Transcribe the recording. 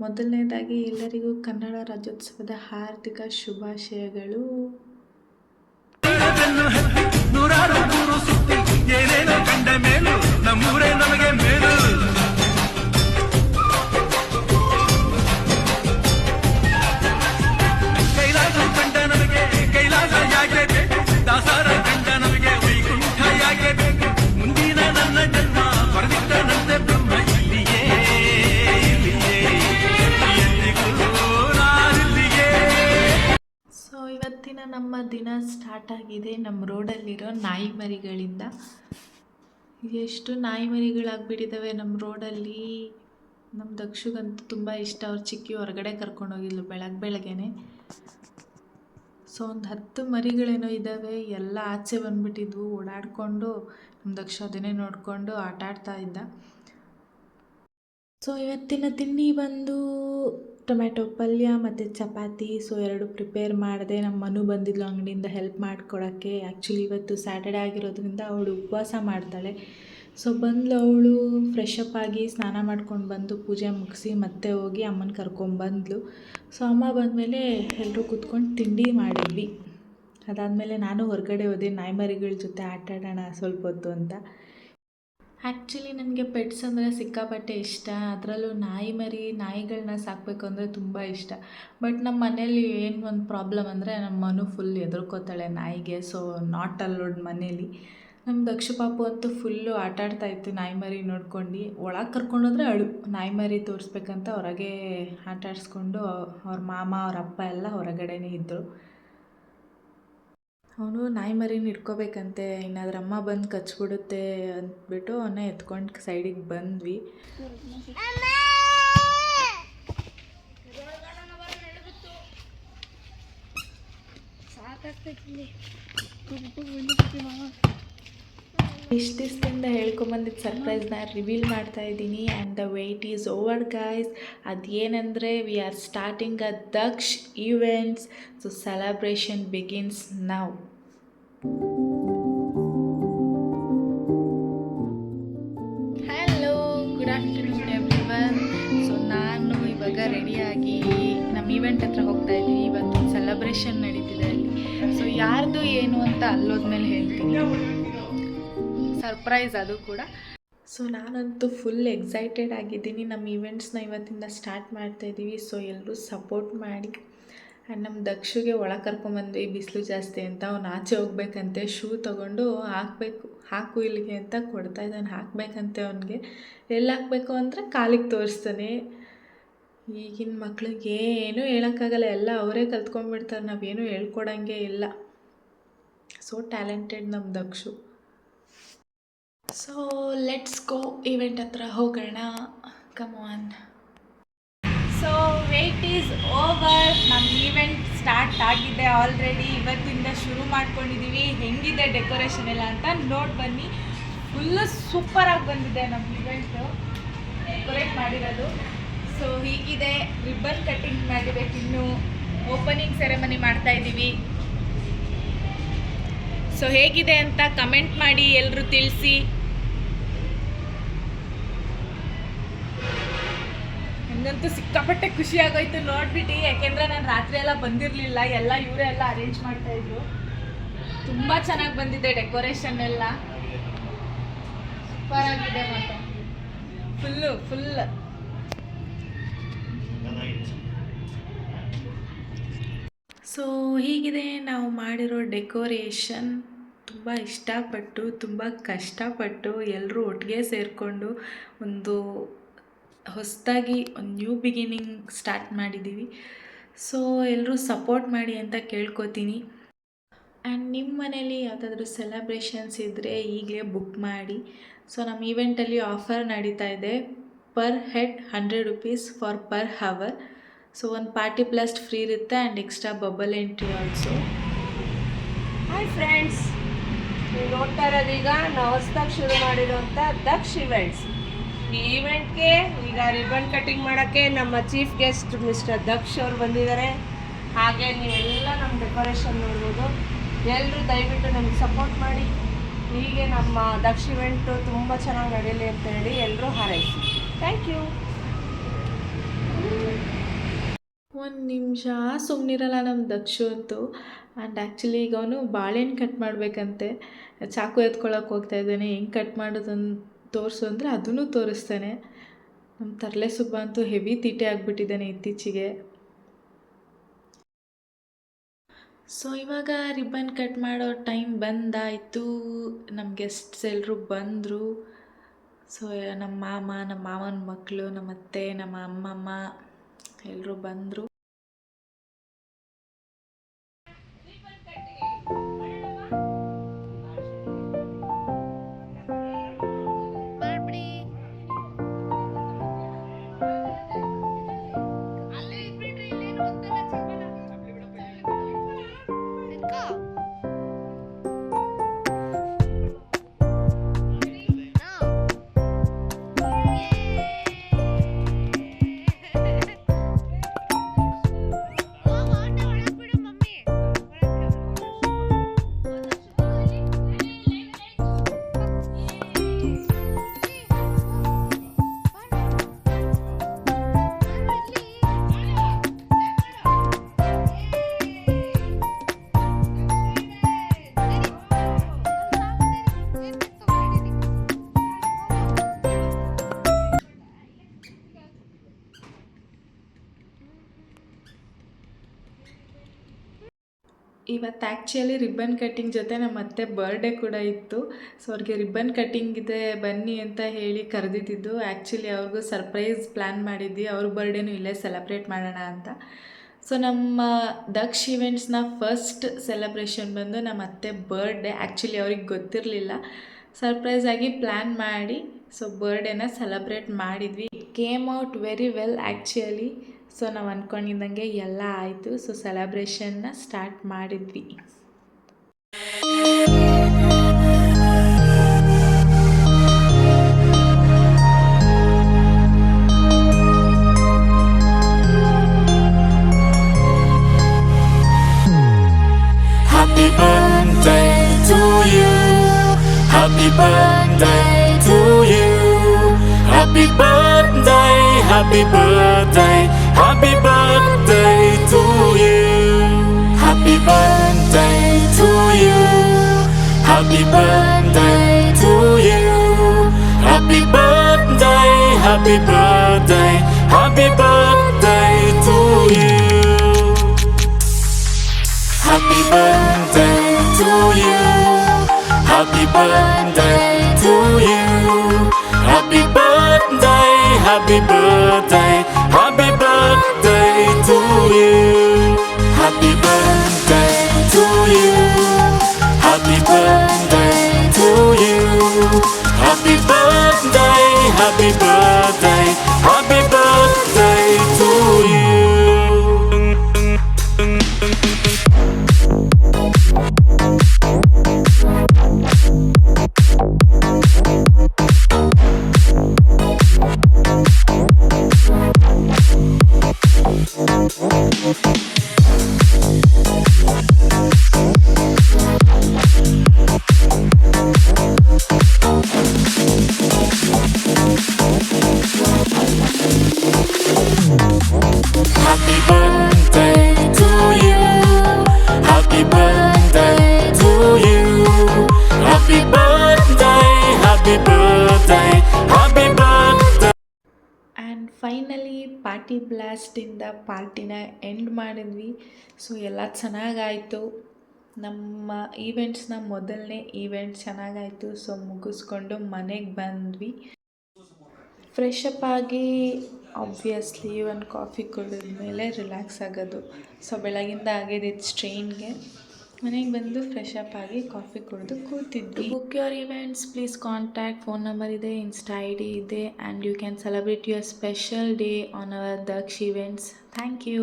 ಮೊದಲನೇದಾಗಿ ಎಲ್ಲರಿಗೂ ಕನ್ನಡ ರಾಜ್ಯೋತ್ಸವದ ಹಾರ್ದಿಕ ಶುಭಾಶಯಗಳು. ಇವತ್ತಿನ ನಮ್ಮ ದಿನ ಸ್ಟಾರ್ಟ್ ಆಗಿದೆ ನಮ್ಮ ರೋಡಲ್ಲಿರೋ ನಾಯಿ ಮರಿಗಳಿಂದ. ಎಷ್ಟು ನಾಯಿ ಮರಿಗಳಾಗ್ಬಿಟ್ಟಿದ್ದಾವೆ ನಮ್ಮ ರೋಡಲ್ಲಿ. ನಮ್ಮ ದಕ್ಷಗಂತೂ ತುಂಬ ಇಷ್ಟ. ಅವ್ರು ಚಿಕ್ಕಿ ಹೊರಗಡೆ ಕರ್ಕೊಂಡೋಗಿದ್ಲು ಬೆಳಗ್ಗೆನೆ. ಸೊ ಒಂದು 10 ಮರಿಗಳೇನೋ ಇದ್ದಾವೆ. ಎಲ್ಲ ಆಚೆ ಬಂದುಬಿಟ್ಟಿದ್ವು. ಓಡಾಡಿಕೊಂಡು ನಮ್ಮ ದಕ್ಷ ಅದನ್ನೇ ನೋಡಿಕೊಂಡು ಆಟ ಆಡ್ತಾ ಇದ್ದ. ಸೊ ಇವತ್ತಿನ ತಿಂಡಿ ಬಂದು ಟೊಮ್ಯಾಟೊ ಪಲ್ಯ ಮತ್ತು ಚಪಾತಿ. ಸೊ 2 ಪ್ರಿಪೇರ್ ಮಾಡಿದೆ. ನಮ್ಮ ಮನು ಬಂದಿದ್ಲು ಅಂಗಡಿಯಿಂದ ಹೆಲ್ಪ್ ಮಾಡಿಕೊಡೋಕ್ಕೆ. ಆ್ಯಕ್ಚುಲಿ ಇವತ್ತು ಸ್ಯಾಟರ್ಡೇ ಆಗಿರೋದ್ರಿಂದ ಅವಳು ಉಪವಾಸ ಮಾಡ್ತಾಳೆ. ಸೊ ಬಂದು ಅವಳು ಫ್ರೆಶ್ ಅಪ್ ಆಗಿ ಸ್ನಾನ ಮಾಡ್ಕೊಂಡು ಬಂದು ಪೂಜೆ ಮುಗಿಸಿ ಮತ್ತೆ ಹೋಗಿ ಅಮ್ಮನ ಕರ್ಕೊಂಬಂದ್ಲು. ಸೊ ಅಮ್ಮ ಬಂದಮೇಲೆ ಎಲ್ಲರೂ ಕೂತ್ಕೊಂಡು ತಿಂಡಿ ಮಾಡಿದ್ವಿ. ಅದಾದಮೇಲೆ ನಾನು ಹೊರಗಡೆ ಹೋದೆ ನಾಯಿ ಮರಿಗಳ ಜೊತೆ ಆಟ ಆಡೋಣ ಸ್ವಲ್ಪ ಹೊತ್ತು ಅಂತ. ಆ್ಯಕ್ಚುಲಿ ನನಗೆ ಪೆಟ್ಸ್ ಅಂದರೆ ಸಿಕ್ಕಾಪಟ್ಟೆ ಇಷ್ಟ. ಅದರಲ್ಲೂ ನಾಯಿಗಳನ್ನ ಸಾಕಬೇಕು ಅಂದರೆ ತುಂಬ ಇಷ್ಟ. ಬಟ್ ನಮ್ಮ ಮನೇಲಿ ಏನು ಒಂದು ಪ್ರಾಬ್ಲಮ್ ಅಂದರೆ ನಮ್ಮ ಮನು ಫುಲ್ ಹೆದರ್ಕೋತಾಳೆ ನಾಯಿಗೆ. ಸೊ ನಾಟ್ ಅಲೋಡ್ ಮನೇಲಿ. ನಮ್ಮ ದಕ್ಷ ಪಾಪು ಅಂತೂ ಫುಲ್ಲು ಆಟ ಆಡ್ತಾಯಿತ್ತು ನಾಯಿ ಮರಿ ನೋಡ್ಕೊಂಡು. ಒಳಗೆ ಕರ್ಕೊಂಡೋದ್ರೆ ನಾಯಿ ಮರಿ ತೋರಿಸ್ಬೇಕಂತ ಹೊರಗೆ ಆಟ ಆಡಿಸ್ಕೊಂಡು ಅವ್ರ ಮಾಮ ಅವ್ರ ಅಪ್ಪ ಎಲ್ಲ ಹೊರಗಡೆನೇ ಇದ್ದರು. ಅವನು ನಾಯಿ ಮರಿನ ಇಟ್ಕೋಬೇಕಂತೆ. ಇನ್ನಾದ್ರ ಅಮ್ಮ ಬಂದು ಕಚ್ಬಿಡುತ್ತೆ ಅಂದ್ಬಿಟ್ಟು ಅವನ್ನ ಎತ್ಕೊಂಡು ಸೈಡಿಗೆ ಬಂದ್ವಿ. ಇಷ್ಟು ದಿವಸದಿಂದ ಹೇಳ್ಕೊಂಬಂದಿದ್ದು ಸರ್ಪ್ರೈಸ್ನ ರಿವೀಲ್ ಮಾಡ್ತಾ ಇದ್ದೀನಿ. And the wait is over guys. ಅದೇನೆಂದರೆ we are starting a Daksha events. So celebration begins now. Hello, good afternoon everyone. So ನಾನು ಇವಾಗ ರೆಡಿಯಾಗಿ ನಮ್ಮ ಈವೆಂಟ್ ಹತ್ರ ಹೋಗ್ತಾ ಇದ್ದೀನಿ. ಇವತ್ತು ಸೆಲೆಬ್ರೇಷನ್ ನಡೀತಿದೆ ಅಲ್ಲಿ. ಸೊ ಯಾರ್ದು ಏನು ಅಂತ ಅಲ್ಲೋದ್ಮೇಲೆ ಹೇಳ್ತೀನಿ. ಸರ್ಪ್ರೈಸ್ ಅದು ಕೂಡ. ಸೊ ನಾನಂತೂ ಫುಲ್ ಎಕ್ಸೈಟೆಡ್ ಆಗಿದ್ದೀನಿ. ನಮ್ಮ ಈವೆಂಟ್ಸ್ನ ಇವತ್ತಿಂದ ಸ್ಟಾರ್ಟ್ ಮಾಡ್ತಾಯಿದ್ದೀವಿ. ಸೊ ಎಲ್ಲರೂ ಸಪೋರ್ಟ್ ಮಾಡಿ. ಆ್ಯಂಡ್ ನಮ್ಮ ದಕ್ಷಗೆ ಒಳಗೆ ಕರ್ಕೊಂಬಂದ್ವಿ. ಬಿಸಿಲು ಜಾಸ್ತಿ ಅಂತ ಅವ್ನು ಆಚೆ ಹೋಗ್ಬೇಕಂತೆ. ಶೂ ತೊಗೊಂಡು ಹಾಕು ಇಲ್ಲಿಗೆ ಅಂತ ಕೊಡ್ತಾಯಿದ್ದಾನೆ. ಹಾಕಬೇಕಂತೆ ಅವನಿಗೆ. ಎಲ್ಲಿ ಹಾಕಬೇಕು ಅಂದರೆ ಕಾಲಿಗೆ ತೋರಿಸ್ತಾನೆ. ಈಗಿನ ಮಕ್ಳಿಗೆ ಏನೂ ಹೇಳೋಕ್ಕಾಗಲ್ಲ. ಎಲ್ಲ ಅವರೇ ಕಲ್ತ್ಕೊಂಡ್ಬಿಡ್ತಾರೆ. ನಾವೇನು ಹೇಳ್ಕೊಡಂಗೆ ಇಲ್ಲ. ಸೊ ಟ್ಯಾಲೆಂಟೆಡ್ ನಮ್ಮ Dakshu. So let's go, event ಹತ್ರ ಹೋಗೋಣ. Come on. So wait is over. ನಮ್ಮ ಈವೆಂಟ್ ಸ್ಟಾರ್ಟ್ ಆಗಿದೆ ಆಲ್ರೆಡಿ. ಇವತ್ತಿಂದ ಶುರು ಮಾಡ್ಕೊಂಡಿದ್ದೀವಿ. ಹೆಂಗಿದೆ ಡೆಕೋರೇಷನ್ ಎಲ್ಲ ಅಂತ ನೋಡಿ ಬನ್ನಿ. ಫುಲ್ಲು ಸೂಪರಾಗಿ ಬಂದಿದೆ ನಮ್ಮ ಈವೆಂಟು ಡೆಕೋರೇಟ್ ಮಾಡಿರೋದು. ಸೊ ಹೀಗಿದೆ. ರಿಬ್ಬನ್ ಕಟ್ಟಿಂಗ್ ಮಾಡಬೇಕು. ಇನ್ನು ಓಪನಿಂಗ್ ಸೆರೆಮನಿ ಮಾಡ್ತಾಯಿದ್ದೀವಿ. ಸೊ ಹೇಗಿದೆ ಅಂತ ಕಮೆಂಟ್ ಮಾಡಿ ಎಲ್ಲರೂ ತಿಳಿಸಿ. ನನಗಂತೂ ಸಿಕ್ಕಾಪಟ್ಟೆ ಖುಷಿ ಆಗೋಯ್ತು ನೋಡ್ಬಿಟ್ಟು. ಯಾಕೆಂದರೆ ನಾನು ರಾತ್ರಿ ಎಲ್ಲ ಬಂದಿರಲಿಲ್ಲ. ಎಲ್ಲ ಇವರೇ ಎಲ್ಲ ಅರೇಂಜ್ ಮಾಡ್ತಾಯಿದ್ರು. ತುಂಬ ಚೆನ್ನಾಗಿ ಬಂದಿದೆ ಡೆಕೋರೇಷನ್ ಎಲ್ಲ. ಸೂಪರಾಗಿದೆ. ಮತ್ತು ಫುಲ್ ಸೊ ಹೀಗಿದೆ ನಾವು ಮಾಡಿರೋ ಡೆಕೋರೇಷನ್. ತುಂಬ ಇಷ್ಟಪಟ್ಟು ತುಂಬ ಕಷ್ಟಪಟ್ಟು ಎಲ್ಲರೂ ಒಟ್ಟಿಗೆ ಸೇರಿಕೊಂಡು ಒಂದು ಹೊಸದಾಗಿ ಒಂದು ನ್ಯೂ ಬಿಗಿನಿಂಗ್ ಸ್ಟಾರ್ಟ್ ಮಾಡಿದ್ದೀವಿ. ಸೊ ಎಲ್ಲರೂ ಸಪೋರ್ಟ್ ಮಾಡಿ ಅಂತ ಕೇಳ್ಕೊತೀನಿ. ಆ್ಯಂಡ್ ನಿಮ್ಮ ಮನೇಲಿ ಯಾವುದಾದ್ರೂ ಸೆಲೆಬ್ರೇಷನ್ಸ್ ಇದ್ದರೆ ಈಗಲೇ ಬುಕ್ ಮಾಡಿ. ಸೊ ನಮ್ಮ ಈವೆಂಟಲ್ಲಿ ಆಫರ್ ನಡೀತಾ ಇದೆ. Per head 100 rupees for per hour. So ಒಂದು ಪಾರ್ಟಿ ಪ್ಲಸ್ ಫ್ರೀ ಇರುತ್ತೆ. And extra bubble entry also. Hi friends, ನೀವು ನೋಡ್ತಾ ಇರೋದೀಗ ನಾವು ಹೊಸದಾಗಿ ಶುರು ಮಾಡಿರೋಂಥ ದಕ್ಷ ಈವೆಂಟ್ಸ್. ಈ ಈವೆಂಟ್ಗೆ ಈಗ ರಿಬನ್ ಕಟಿಂಗ್ ಮಾಡೋಕ್ಕೆ ನಮ್ಮ ಚೀಫ್ ಗೆಸ್ಟ್ ಮಿಸ್ಟರ್ ದಕ್ಷ ಅವರು ಬಂದಿದ್ದಾರೆ. ಹಾಗೆ ನೀವೆಲ್ಲ ನಮ್ಮ ಡೆಕೋರೇಷನ್ ನೋಡ್ಬೋದು. ಎಲ್ಲರೂ ದಯವಿಟ್ಟು ನಮಗೆ ಸಪೋರ್ಟ್ ಮಾಡಿ. ಹೀಗೆ ನಮ್ಮ ದಕ್ಷ ಇವೆಂಟು ತುಂಬ ಚೆನ್ನಾಗಿ ನಡೆಯಲಿ ಅಂತ ಹೇಳಿ ಎಲ್ಲರೂ ಹಾರೈಸಿ. Thank you. ಒಂದು ನಿಮಿಷ ಸುಮ್ಮನಿರಲ್ಲ ನಮ್ಮ ದಕ್ಷು ಅಂತೂ. ಆ್ಯಂಡ್ ಆ್ಯಕ್ಚುಲಿ ಈಗ ಅವನು ಬಾಳೆಹಣ್ಣು ಕಟ್ ಮಾಡಬೇಕಂತೆ. ಚಾಕು ಎತ್ಕೊಳಕ್ಕೆ ಹೋಗ್ತಾ ಇದ್ದಾನೆ. ಹೆಂಗೆ ಕಟ್ ಮಾಡೋದನ್ನು ತೋರಿಸು ಅಂದರೆ ಅದನ್ನು ತೋರಿಸ್ತಾನೆ. ನಮ್ಮ ತರಲೆ ಸುಬ್ಬ ಅಂತೂ ಹೆವಿ ತೀಟೆ ಆಗಿಬಿಟ್ಟಿದ್ದಾನೆ ಇತ್ತೀಚೆಗೆ. ಸೊ ಇವಾಗ ರಿಬ್ಬನ್ ಕಟ್ ಮಾಡೋ ಟೈಮ್ ಬಂದಾಯಿತು. ನಮ್ಮ ಗೆಸ್ಟ್ಸ್ ಎಲ್ಲರೂ ಬಂದರು. ಸೊ ನಮ್ಮ ಮಾಮ, ನಮ್ಮ ಮಾವನ ಮಕ್ಕಳು, ನಮ್ಮ ಅತ್ತೆ, ನಮ್ಮ ಅಮ್ಮಮ್ಮ ಎಲ್ಲರೂ ಬಂದರು. ಇವತ್ತು ಆ್ಯಕ್ಚುಲಿ ರಿಬ್ಬನ್ ಕಟ್ಟಿಂಗ್ ಜೊತೆ ನಮ್ಮ ಅತ್ತೆ ಬರ್ಡೇ ಕೂಡ ಇತ್ತು. ಸೊ ಅವ್ರಿಗೆ ರಿಬ್ಬನ್ ಕಟ್ಟಿಂಗ್ ಇದೆ ಬನ್ನಿ ಅಂತ ಹೇಳಿ ಕರೆದಿದ್ದು. ಆ್ಯಕ್ಚುಲಿ ಅವ್ರಿಗೂ ಸರ್ಪ್ರೈಸ್ ಪ್ಲ್ಯಾನ್ ಮಾಡಿದ್ವಿ. ಅವ್ರ ಬರ್ಡೇನೂ ಇಲ್ಲೇ ಸೆಲೆಬ್ರೇಟ್ ಮಾಡೋಣ ಅಂತ. ಸೊ ನಮ್ಮ ದಕ್ಷ ಇವೆಂಟ್ಸ್ನ ಫಸ್ಟ್ ಸೆಲೆಬ್ರೇಷನ್ ಬಂದು ನಮ್ಮ ಅತ್ತೆ ಬರ್ಡೇ. ಆ್ಯಕ್ಚುಲಿ ಅವ್ರಿಗೆ ಗೊತ್ತಿರಲಿಲ್ಲ. ಸರ್ಪ್ರೈಸಾಗಿ ಪ್ಲ್ಯಾನ್ ಮಾಡಿ ಸೊ ಬರ್ಡೇನ ಸೆಲೆಬ್ರೇಟ್ ಮಾಡಿದ್ವಿ. Came out very well actually. So ನಾವು ಅಂದ್ಕೊಂಡಿದ್ದಂಗೆ ಎಲ್ಲ ಆಯಿತು. ಸೊ ಸೆಲೆಬ್ರೇಷನ್ನ ಸ್ಟಾರ್ಟ್ ಮಾಡಿದ್ವಿ. Happy birthday to you. Happy birthday to you. Happy birthday, happy birthday, happy birthday to you. Happy birthday to you. Happy birthday to you. Happy birthday, happy birthday, happy birthday to you. Happy birthday to you. Happy birthday to you. Happy birthday, happy birthday, happy birthday to you. Happy birthday to you. Happy birthday to you. Happy birthday, happy birthday, happy birthday to you. Happy birthday to you. Happy birthday to you. Happy birthday, happy birthday, happy birthday. And finally party ಬ್ಲಾಸ್ಟಿಂದ ಪಾರ್ಟಿನ end ಮಾಡಿದ್ವಿ. So ಎಲ್ಲ ಚೆನ್ನಾಗಾಯಿತು. ನಮ್ಮ ಈವೆಂಟ್ಸ್ನ ಮೊದಲನೇ event ಚೆನ್ನಾಗಾಯಿತು. So ಮುಗಿಸ್ಕೊಂಡು ಮನೆಗೆ ಬಂದ್ವಿ. ಫ್ರೆಶ್ ಅಪ್ ಆಗಿ ಆಬ್ವಿಯಸ್ಲಿ ಒಂದು ಕಾಫಿ ಕುಡಿದ್ಮೇಲೆ ರಿಲ್ಯಾಕ್ಸ್ ಆಗೋದು. ಸೊ ಬೆಳಗಿಂದ ಆಗಿದ್ದು ಸ್ಟ್ರೈನ್ಗೆ ಮನೆಗೆ ಬಂದು ಫ್ರೆಶ್ ಅಪ್ ಆಗಿ ಕಾಫಿ ಕುಡಿದು ಕೂತಿದ್ವಿ. Book your events, please contact. Phone number ಇದೆ, ಇನ್ಸ್ಟಾ ಐ ಡಿ ಇದೆ, and you can celebrate your special day on our Daksha events. Thank you.